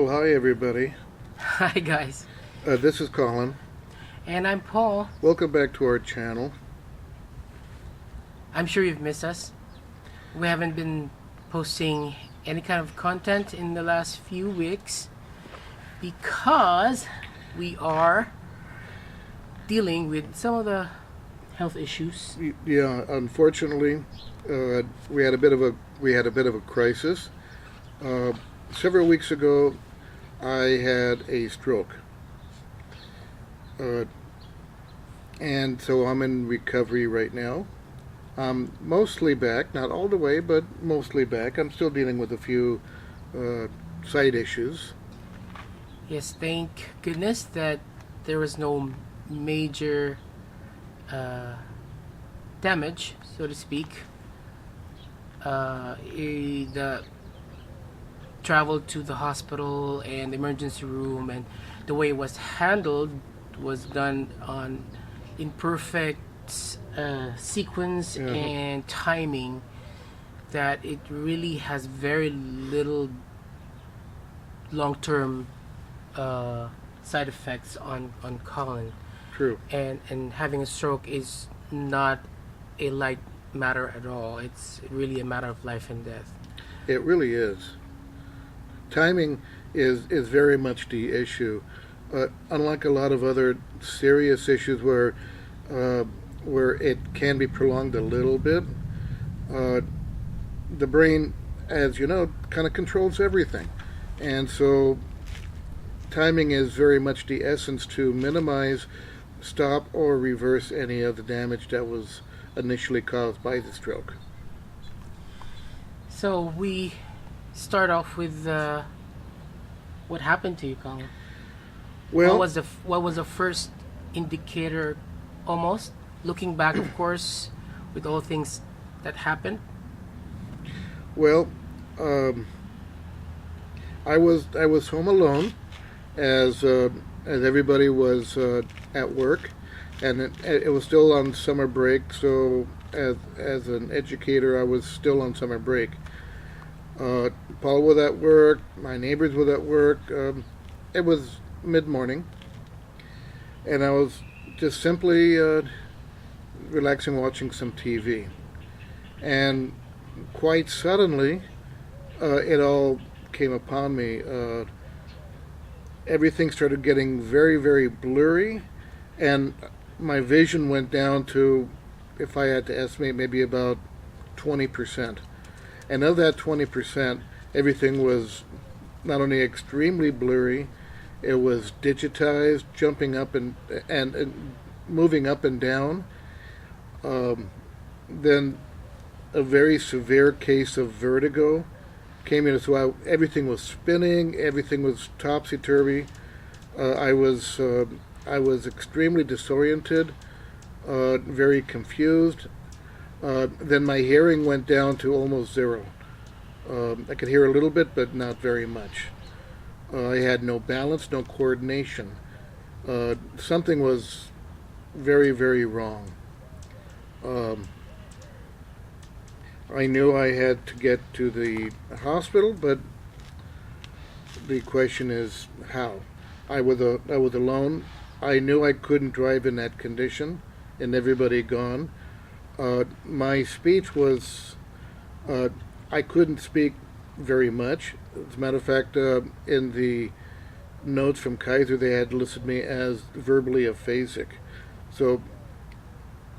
Oh, hi, everybody. Hi guys, This is Colin. and I'm Paul. Welcome back to our channel. I'm sure you've missed us. We haven't been posting any kind of content in the last few weeks because we are dealing with some of the health issues. Yeah, unfortunately, we had a bit of a crisis. Several weeks ago, I had a stroke, uh, and so I'm in recovery right now. I'm mostly back, not all the way, but mostly back. I'm still dealing with a few side issues. Yes, thank goodness that there was no major damage, so to speak. The travel to the hospital and the emergency room, and the way it was handled was done on in perfect sequence Uh-huh. and timing, that it really has very little long-term side effects on Colin. True. And having a stroke is not a light matter at all. It's really a matter of life and death. It really is. Timing is very much the issue. Unlike a lot of other serious issues where it can be prolonged a little bit, uh, the brain, as you know, kind of controls everything. And so timing is very much the essence to minimize, stop, or reverse any of the damage that was initially caused by the stroke. So we start off with what happened to you, Colin. Well, What was the first indicator, almost looking back, of course, with all things that happened? well, um, I was home alone as everybody was at work, and it was still on summer break. So as an educator, I was still on summer break. Paul was at work. My neighbors were at work. It was mid-morning, and I was just simply relaxing, watching some TV, and quite suddenly, it all came upon me. Everything started getting very, very blurry, and my vision went down to, if I had to estimate, maybe about 20%. And of that 20%, everything was not only extremely blurry, it was digitized, jumping up and moving up and down. Then a very severe case of vertigo came in, so everything was spinning, everything was topsy turvy. I was extremely disoriented, very confused. Then my hearing went down to almost zero. I could hear a little bit, but not very much. I had no balance, no coordination. Something was very, very wrong. Um, I knew I had to get to the hospital, but the question is how. I was alone. I knew I couldn't drive in that condition, and everybody gone. My speech was, I couldn't speak very much. As a matter of fact, in the notes from Kaiser, they had listed me as verbally aphasic. So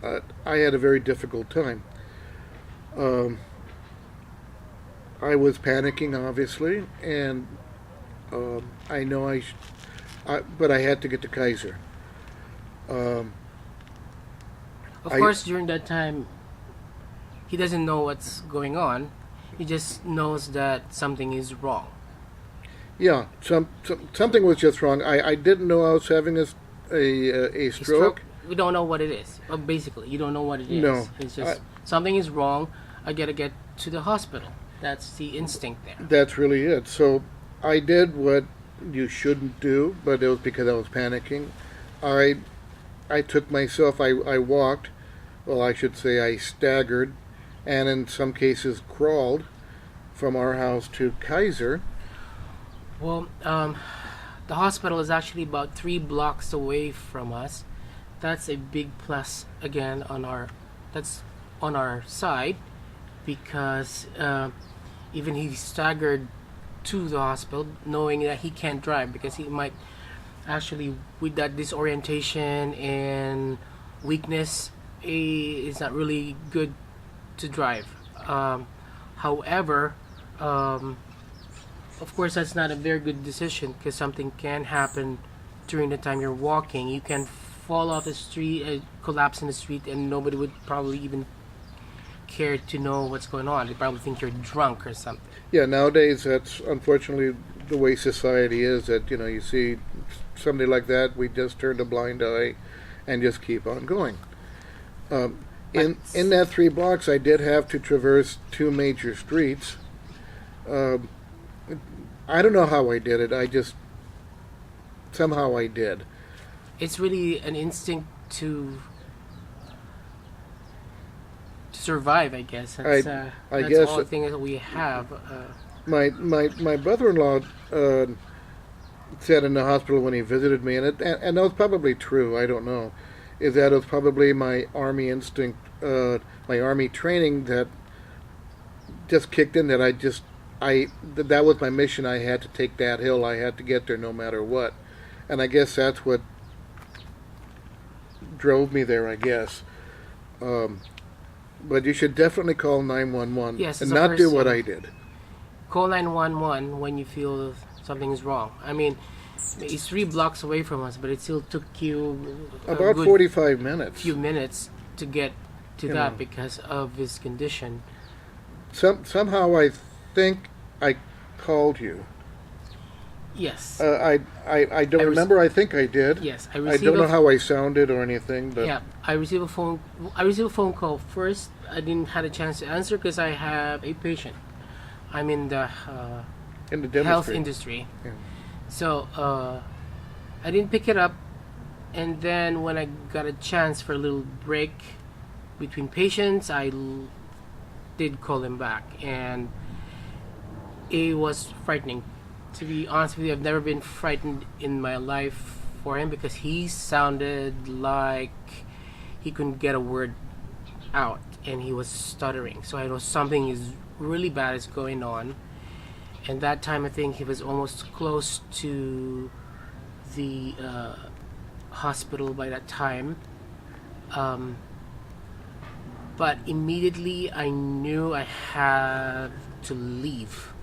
I had a very difficult time. Um, I was panicking, obviously, and I know but I had to get to Kaiser. Um, Of I- course, during that time, he doesn't know what's going on. He just knows that something is wrong. Yeah, something was just wrong. I didn't know I was having a stroke. We don't know what it is. Well, basically, you don't know what it is. No. It's just something is wrong. I gotta get to the hospital. That's the instinct there. That's really it. So I did what you shouldn't do, but it was because I was panicking. I took myself. I walked. Well, I should say I staggered, and in some cases crawled from our house to Kaiser. Well, the hospital is actually about 3 blocks away from us. That's a big plus again on our that's on our side because even he staggered to the hospital knowing that he can't drive because he might actually with that disorientation and weakness it's not really good to drive. However, um, of course that's not a very good decision because something can happen during the time you're walking. You can fall off the street, collapse in the street, and nobody would probably even care to know what's going on. They probably think you're drunk or something. Yeah, nowadays that's unfortunately the way society is. That you see somebody like that, we just turn a blind eye and just keep on going. Um, in that 3 blocks, I did have to traverse two major streets. Um, I don't know how I did it. I just somehow I did. It's really an instinct to survive, I guess. I That's guess all the things that we have. my brother-in-law said in the hospital when he visited me, and that was probably true. I don't know, is that it was probably my army instinct, my army training that just kicked in. That was my mission. I had to take that hill. I had to get there no matter what, and I guess that's what drove me there. I guess. But you should definitely call 911 Yes, and it's the not do first what thing. I did. Call 911 when you feel something is wrong. I mean, it's 3 blocks away from us, but it still took you a About good 45 minutes. few minutes to get to You that know. because of his condition. Somehow I think I called you. Yes. I don't remember. I think I did. Yes, I I received don't know a how I sounded or anything, but yeah. I received a phone. I received a phone call first. I didn't had a chance to answer because I have a patient. I'm in the in the health dentistry. industry, Yeah. so I didn't pick it up. And then when I got a chance for a little break between patients, did call him back, and it was frightening. To be honest with you, I've never been frightened in my life for him because he sounded like he couldn't get a word out and he was stuttering. So I know something is really bad is going on. And that time I think he was almost close to the hospital by that time. Um, but immediately I knew I had to leave.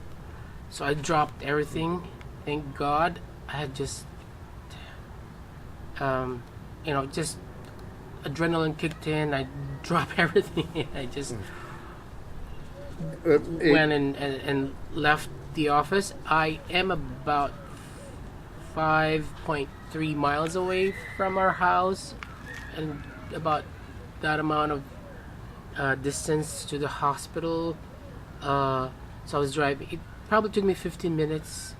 So I dropped everything. Thank God. I had just, just adrenaline kicked in. I dropped everything. I just went and left the office. I am about 5.3 miles away from our house, and about that amount of distance to the hospital. So I was driving. It probably took me 15 minutes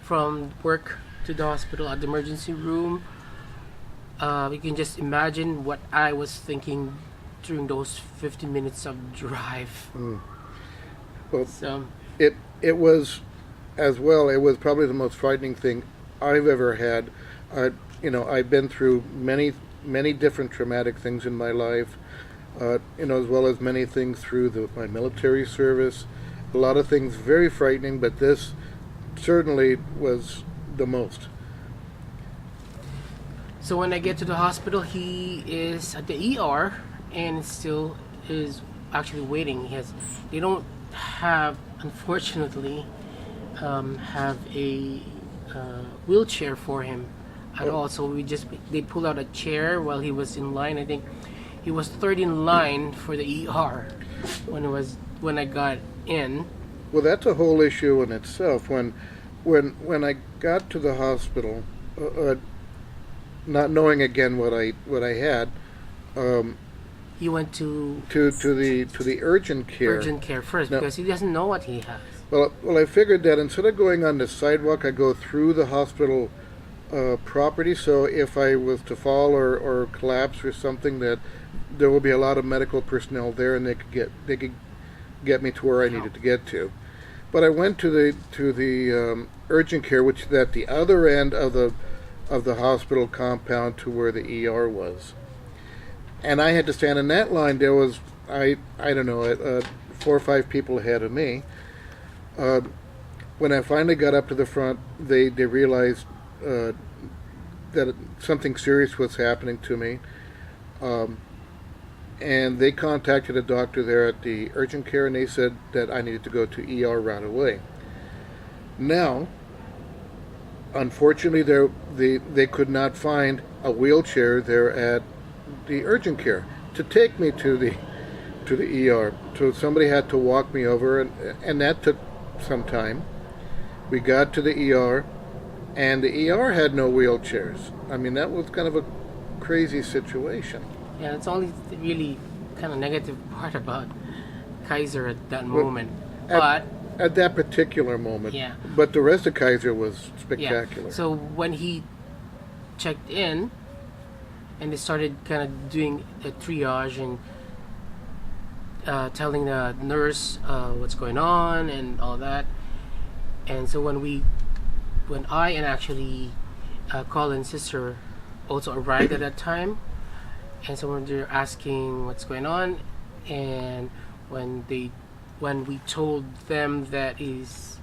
from work to the hospital at the emergency room. You can just imagine what I was thinking during those 15 minutes of drive. Well, So it was as well. It was probably the most frightening thing I've ever had. I've been through many different traumatic things in my life. As well as many things through my military service. A lot of things very frightening, but this certainly was the most. So when I get to the hospital, he is at the ER and still is actually waiting. They don't have, unfortunately, have a wheelchair for him at all. So they pulled out a chair while he was in line. I think he was third in line for the ER when I got in. Well, that's a whole issue in itself. When I got to the hospital, not knowing again what I had, He went to to the urgent care. urgent care first No. because he doesn't know what he has. Well, I figured that instead of going on the sidewalk, I go through the hospital property. So if I was to fall or collapse or something, that there will be a lot of medical personnel there, and they could get me to where I needed to get to. But I went to the urgent care, which is at the other end of the hospital compound to where the ER was, and I had to stand in that line. There was I don't know 4 or 5 people ahead of me. When I finally got up to the front, they realized that something serious was happening to me, and they contacted a doctor there at the urgent care, and they said that I needed to go to ER right away. Now, unfortunately, they could not find a wheelchair there at the urgent care to take me to the ER. So somebody had to walk me over, and that took some time. We got to the ER, and the ER had no wheelchairs. I mean, that was kind of a crazy situation. Yeah, it's only really kind of negative part about Kaiser at that moment. But at that particular moment. Yeah. But the rest of Kaiser was spectacular. Yeah. So when he checked in, and they started kind of doing a triage and telling the nurse what's going on and all that. And so when I and actually Colin's sister also arrived at that time, and so when they're asking what's going on, and when we told them that he's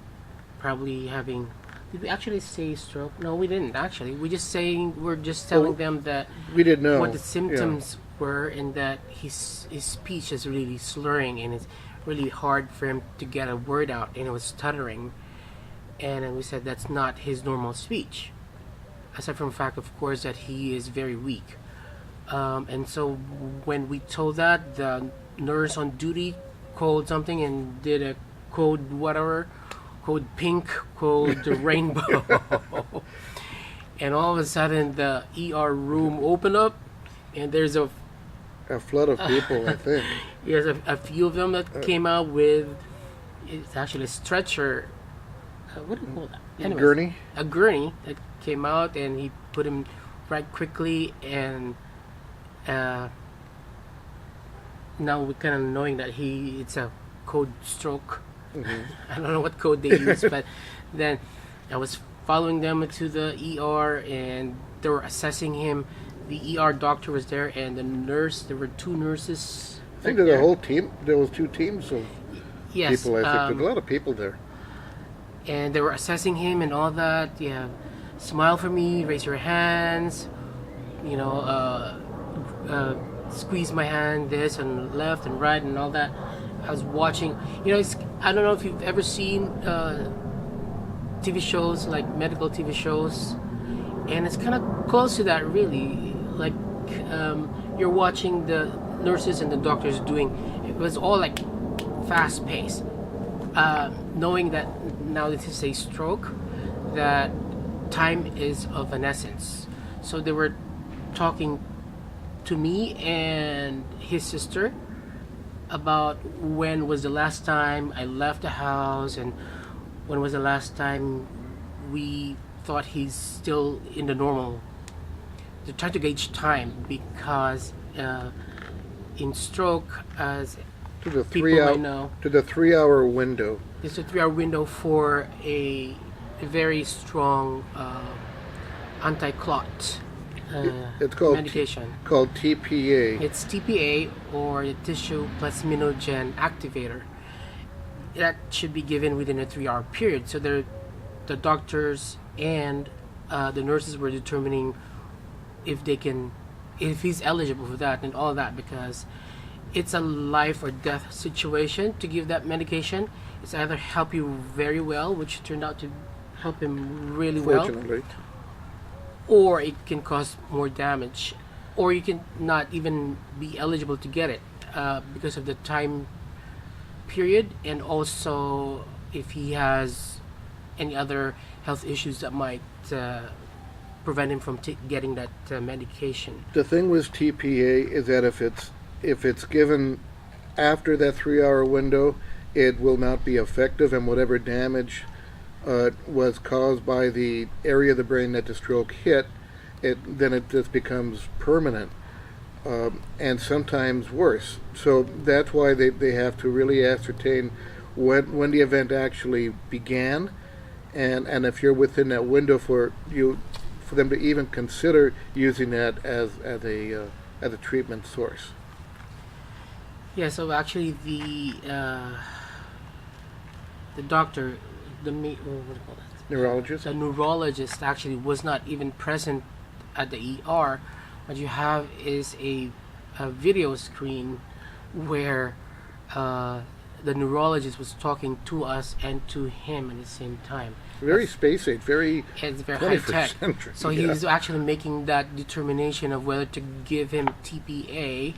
probably having, did we actually say stroke? No, we didn't actually. We're just telling them that we didn't know what the symptoms were, and that his speech is really slurring, and it's really hard for him to get a word out, and it was stuttering. And then we said that's not his normal speech, aside from the fact, of course, that he is very weak. And so when we told that, the nurse on duty called something and did a code whatever, code pink, code rainbow. And all of a sudden the ER room opened up, and there's a flood of people, I think. There's a few of them that came out with, it's actually a stretcher. What do you call that? Anyways, Gurney? A gurney that came out, and he put him right quickly, and now we're kind of knowing that it's a code stroke. Mm-hmm. I don't know what code they use, but then I was following them to the ER, and they were assessing him. The ER doctor was there, and the nurse. There were 2 nurses. I think there's a whole team. There was 2 teams of people. I think there's a lot of people there. And they were assessing him and all that. Yeah, smile for me, raise your hands. You know, squeeze my hand, this and left and right and all that. I was watching. You know, I don't know if you've ever seen TV shows, like medical TV shows, and it's kind of close to that, really. Like you're watching the nurses and the doctors doing. It was all like fast paced. Knowing that now this is a stroke, that time is of an essence. So they were talking to me and his sister about when was the last time I left the house, and when was the last time we thought he's still in the normal. They're trying to gauge time, because in stroke, as to the people might know, to the 3-hour window. It's a 3-hour window for a very strong anti-clot it's called medication. Called TPA. It's TPA, or the tissue plasminogen activator. That should be given within a 3-hour period. So the doctors and the nurses were determining if he's eligible for that and all that, because it's a life or death situation to give that medication. It's either help you very well, which turned out to help him really well, or it can cause more damage, or you can not even be eligible to get it because of the time period, and also if he has any other health issues that might prevent him from getting that medication. The thing with TPA is that if it's given after that 3-hour window, it will not be effective, and whatever damage was caused by the area of the brain that the stroke hit, then it just becomes permanent, and sometimes worse. So that's why they have to really ascertain when the event actually began, and if you're within that window for them to even consider using that as a treatment source. Yeah, so actually the doctor, what do you call that? Neurologist? The neurologist actually was not even present at the ER. What you have is a video screen where the neurologist was talking to us and to him at the same time. Very space age, very It's very high 21st tech. century. So yeah. he's actually making that determination of whether to give him TPA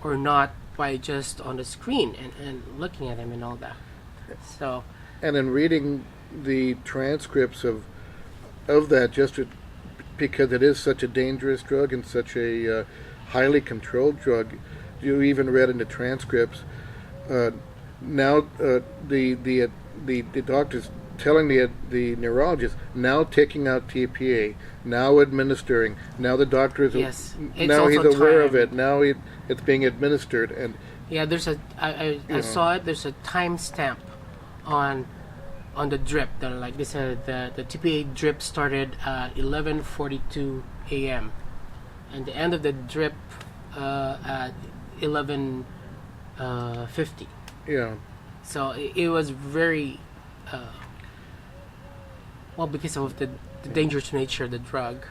or not by just on the screen and looking at him and all that. So And in reading the transcripts of that, because it is such a dangerous drug and such a highly controlled drug, you even read in the transcripts. Now the doctors telling the neurologist now taking out TPA, now administering. Now the doctor is yes, now he's also aware of timed. it. Now it's being administered, and Yeah, there's I saw it. There's a timestamp on the drip. That like they said the TPA drip started at 11:42 a.m. and the end of the drip at 11:50. yeah. So it was very well because of the dangerous nature of the drug.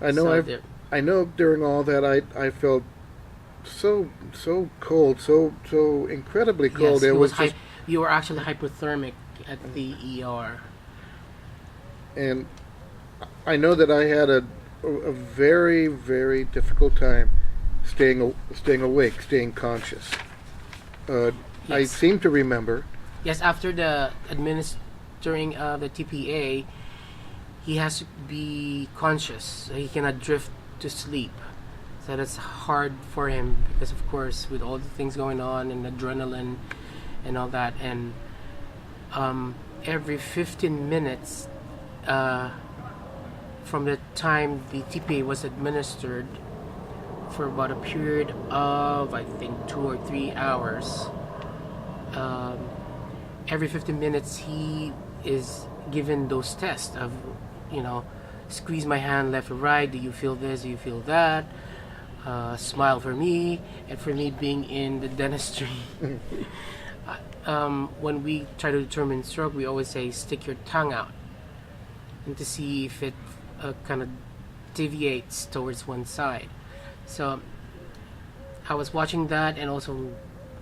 I know. So I know. During all that, I felt so cold, so incredibly cold. yes, It it was was just, you were actually hypothermic at the ER. and I know that I had a very, very difficult time staying awake, staying conscious. I Yes. seem to remember. Yes, after the administering the TPA, he has to be conscious. So he cannot drift to sleep. So that's hard for him because, of course, with all the things going on and adrenaline and all that, and every 15 minutes from the time the TPA was administered for about a period of I think 2 or 3 hours. Every 15 minutes he is given those tests of, squeeze my hand left or right, do you feel this, do you feel that, smile for me, and for me being in the dentistry, when we try to determine stroke, we always say stick your tongue out and to see if it kind of deviates towards one side. So I was watching that and also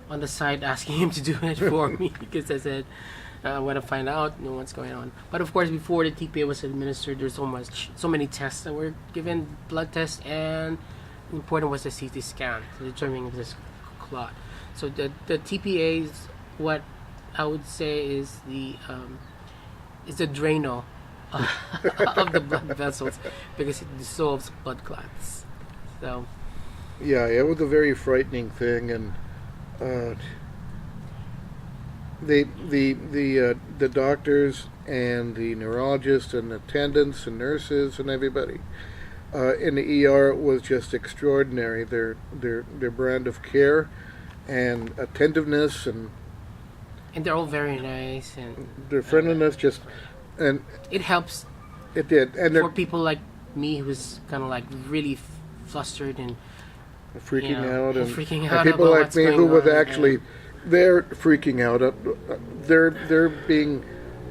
on the side asking him to do it for me because I said I want to find out what's going on. But of course, before the TPA was administered, there's so many tests that were given, blood tests, and important was the CT scan to determine this clot. So the TPA is what I would say is the Drano of the blood vessels because it dissolves blood clots. So Yeah, it was a very frightening thing, and the doctors and the neurologists and attendants and nurses and everybody in the ER was just extraordinary. Their brand of care and attentiveness and they're all very nice and their friendliness and it helps it did. And for they're people like me who's kind of like really flustered and freaking out and and freaking and out people about like what's me going who was on, actually they're freaking out. They're being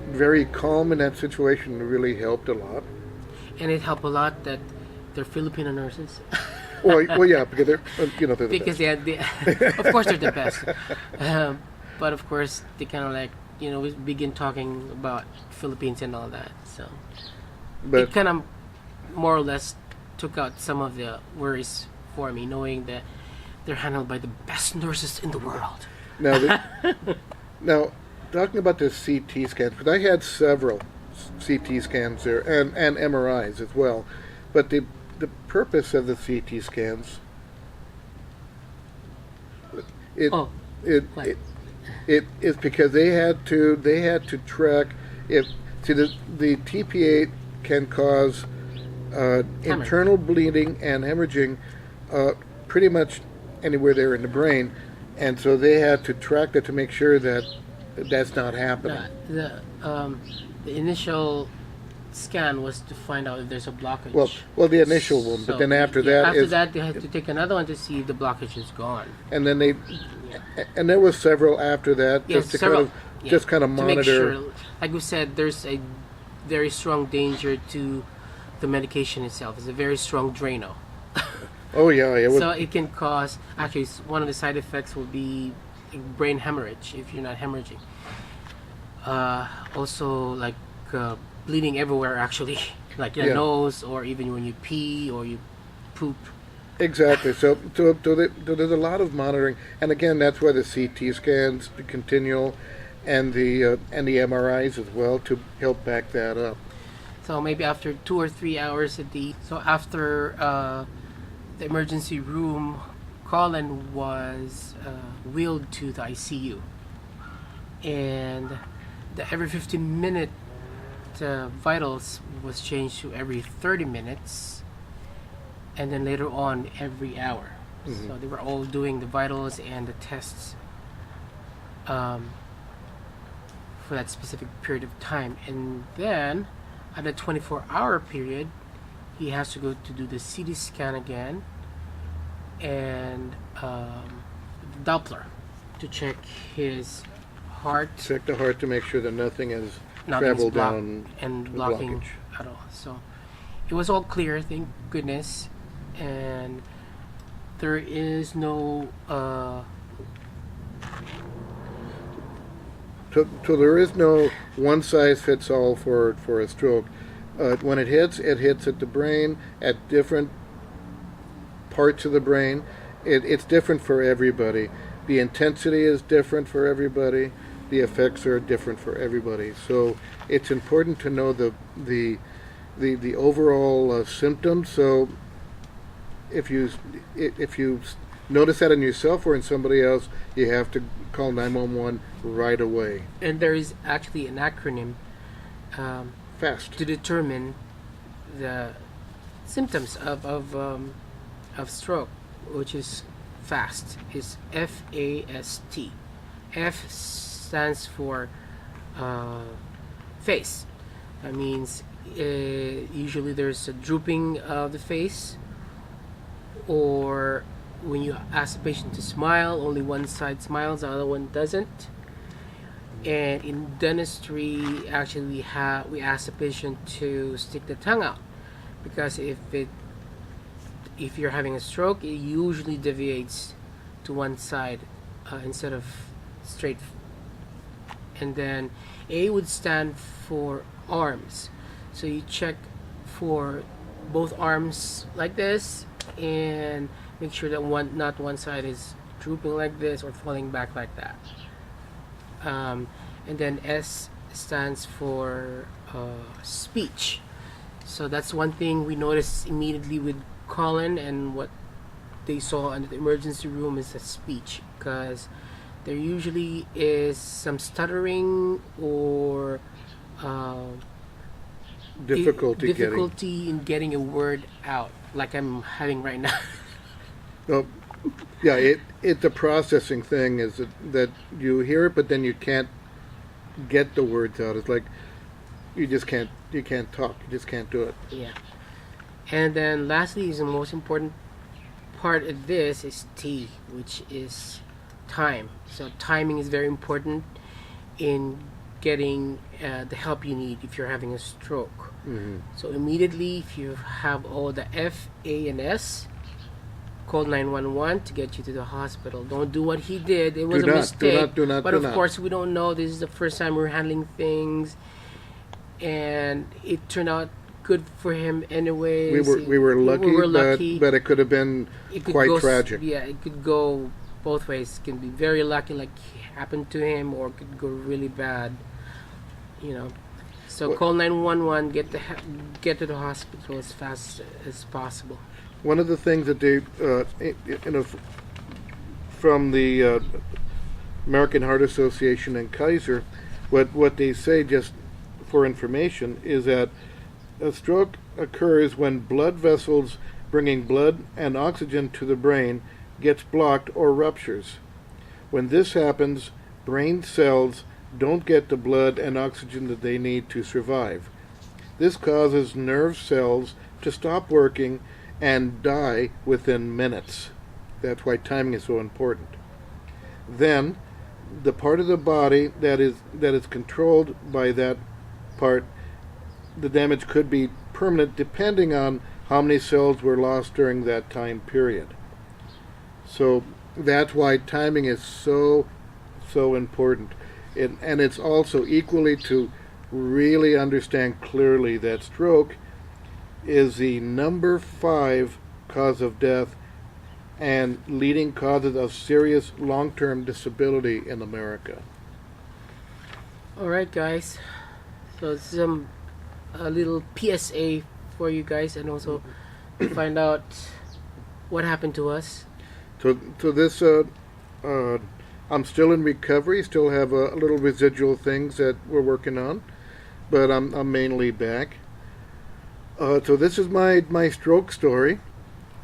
very calm in that situation really helped a lot. and it helped a lot that they're Filipino nurses. Well, yeah, because they're they're the Because best. of course they're the best. But of course they kind of like we begin talking about Philippines and all that. So But it kind of more or less took out some of the worries for me, knowing that they're handled by the best nurses in the world. now, now talking about the CT scans, because I had several CT scans there and MRIs as well, but the purpose of the CT scans it Oh, it, what? it is because they had to track if see the TPA can cause internal bleeding and hemorrhaging pretty much anywhere there in the brain, and so they had to track that to make sure that that's not happening. The initial scan was to find out if there's a blockage. Well, the initial one, but then after that they had to take another one to see if the blockage is gone. And then and there was several after that, just to kind of monitor. To make sure, like we said, there's a very strong danger to the medication itself. It's a very strong Drano. Oh yeah, so it can cause. Actually, one of the side effects will be brain hemorrhage if you're not hemorrhaging. Also, like bleeding everywhere, actually, like your nose, or even when you pee or you poop. Exactly. So there's a lot of monitoring, and again, that's why the CT scans, the continual, and the MRIs as well, to help back that up. So maybe after 2 or 3 hours a day. So after the emergency room, Colin was wheeled to the ICU, and the every 15-minute vitals was changed to every 30 minutes, and then later on every hour. Mm-hmm. So they were all doing the vitals and the tests for that specific period of time, and then at a 24-hour period he has to go to do the CT scan again and Doppler to check his heart. Check the heart to make sure that nothing has traveled down and blocking blockage at all. So it was all clear, thank goodness, and there is no so there is no one size fits all for a stroke. When it hits at the brain, at different parts of the brain. It's different for everybody. The intensity is different for everybody. The effects are different for everybody. So it's important to know the overall symptoms. So if you notice that in yourself or in somebody else, you have to call 911 right away. And there is actually an acronym F.A.S.T. to determine the symptoms of stroke, which is F.A.S.T. is F.A.S.T. F stands for face. That means usually there's a drooping of the face, or when you ask the patient to smile, only one side smiles, the other one doesn't. And in dentistry, actually we ask the patient to stick the tongue out, because if you're having a stroke, it usually deviates to one side instead of straight. And then A would stand for arms, so you check for both arms like this and make sure that not one side is drooping like this or falling back like that. And then S stands for speech. So that's one thing we noticed immediately with Colin, and what they saw in the emergency room is the speech, because there usually is some stuttering or difficulty in getting a word out, like I'm having right now. Well, yeah, it's a processing thing. Is that you hear it, but then you can't get the words out. It's like you can't talk. You just can't do it. Yeah. And then lastly is the most important part of this is T, which is time. So timing is very important in getting the help you need if you're having a stroke. Mm-hmm. So immediately, if you have all the F, A, and S, call 911 to get you to the hospital. Don't do what he did. It was a mistake. But of course, we don't know. This is the first time we're handling things, and it turned out good for him anyways. We were lucky, but it could have been quite tragic. Yeah, it could go both ways. It can be very lucky, like happened to him, or it could go really bad. So call 911. Get to the hospital as fast as possible. One of the things that they, from the American Heart Association and Kaiser, what they say, just for information, is that a stroke occurs when blood vessels bringing blood and oxygen to the brain gets blocked or ruptures. When this happens, brain cells don't get the blood and oxygen that they need to survive. This causes nerve cells to stop working and die within minutes. That's why timing is so important. Then, the part of the body that is controlled by that part, the damage could be permanent depending on how many cells were lost during that time period. So that's why timing is so important. And it's also equally to really understand clearly that stroke is the number 5 cause of death and leading causes of serious long-term disability in America. All right, guys. So this is a little PSA for you guys, and also to find out what happened to us. So this, I'm still in recovery. Still have a little residual things that we're working on, but I'm mainly back. So this is my stroke story,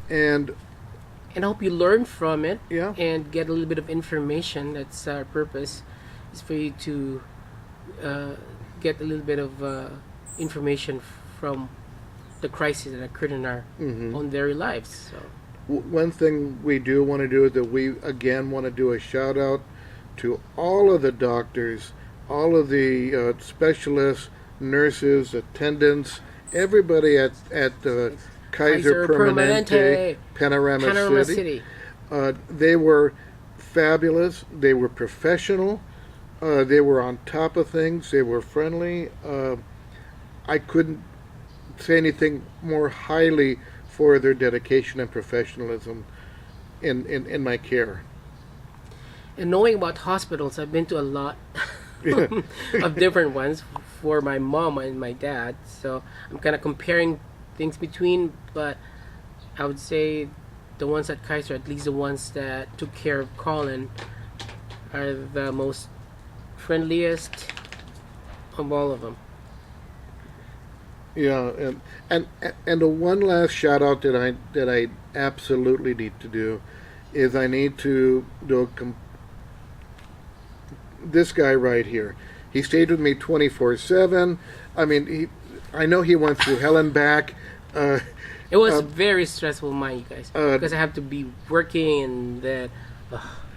and I hope you learn from it. Yeah. And get a little bit of information. That's our purpose, is for you to get a little bit of information from the crisis that occurred in our own very lives. So one thing we do want to do is that we again want to do a shout out to all of the doctors, all of the specialists, nurses, attendants, everybody at Kaiser Permanente, Panorama City. They were fabulous. They were professional. They were on top of things. They were friendly. I couldn't say anything more highly for their dedication and professionalism in my care. And knowing about hospitals, I've been to a lot of different ones for my mom and my dad. So I'm kind of comparing things between, but I would say the ones at Kaiser, at least the ones that took care of Colin, are the most friendliest of all of them. Yeah, and the one last shout out that I absolutely need to do is I need to do this guy right here. He stayed with me 24/7. I mean, I know he went through hell and back. It was very stressful, mind you guys, because I have to be working and that.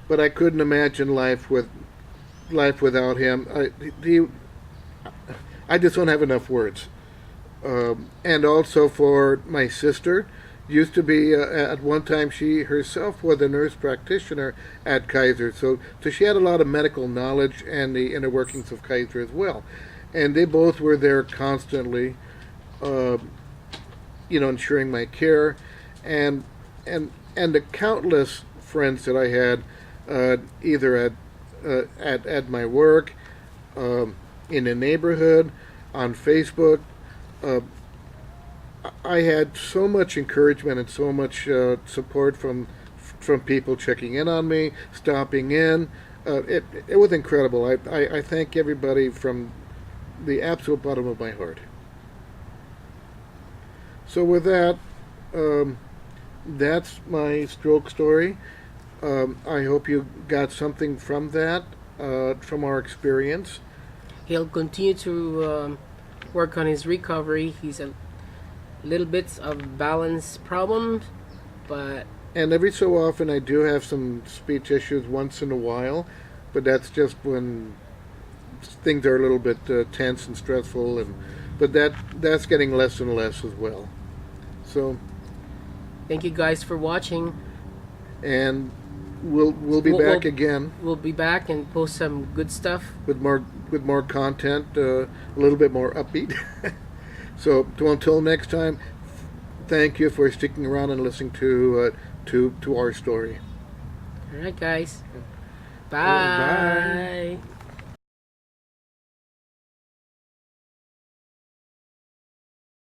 But I couldn't imagine life without him. I just don't have enough words. And also for my sister, used to be at one time she herself was a nurse practitioner at Kaiser, so she had a lot of medical knowledge and the inner workings of Kaiser as well, and they both were there constantly, ensuring my care, and the countless friends that I had, either at my work, in the neighborhood, on Facebook. I had so much encouragement and so much support from people checking in on me, stopping in. It was incredible. I thank everybody from the absolute bottom of my heart. So with that, that's my stroke story. I hope you got something from that, from our experience. He'll continue to work on his recovery. He's a little bits of balance problems, and every so often I do have some speech issues once in a while, but that's just when things are a little bit tense and stressful, but that's getting less and less as well. So thank you guys for watching, and we'll be back again. We'll be back and post some good stuff with more content, a little bit more upbeat. So until next time, thank you for sticking around and listening to our story. All right, guys. Bye. Bye.